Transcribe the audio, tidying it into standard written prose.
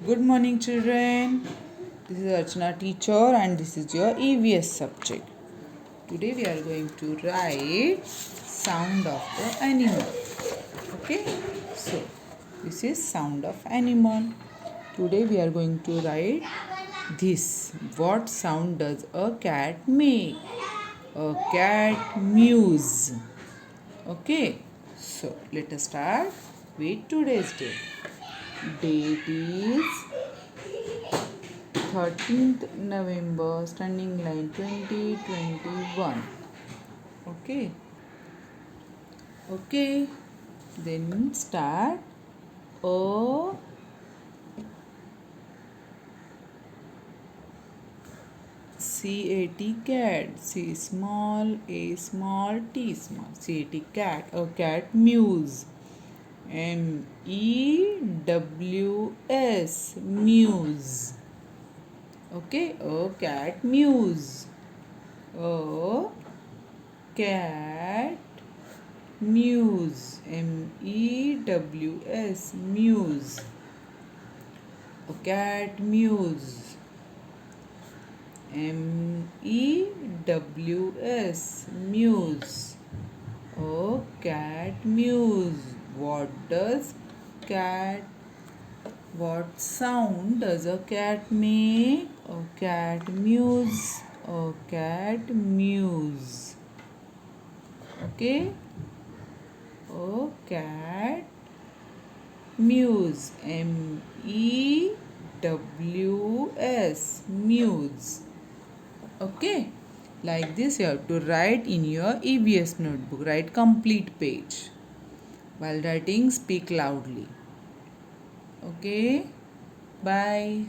Good morning, children. This is Archana teacher, and this is your EVS subject. Today we are going to write sound of the animal. Okay, so this is sound of animal. Today we are going to write this. What sound does a cat make? A cat mews. Okay, so let us start with today's date. Date is 13th November, standing line 2021. Okay, okay, then start. O cat, C small, A small, T small, cat, a cat mews. MEWS, mews. Okay, a cat mews. A cat mews. MEWS, mews. A cat mews. MEWS, mews. A cat mews. What sound does a cat make? A cat mews. A cat mews. Okay? A cat mews. MEWS, mews. Okay? Like this you have to write in your EVS notebook. Write complete page. While writing, speak loudly. Okay? Bye.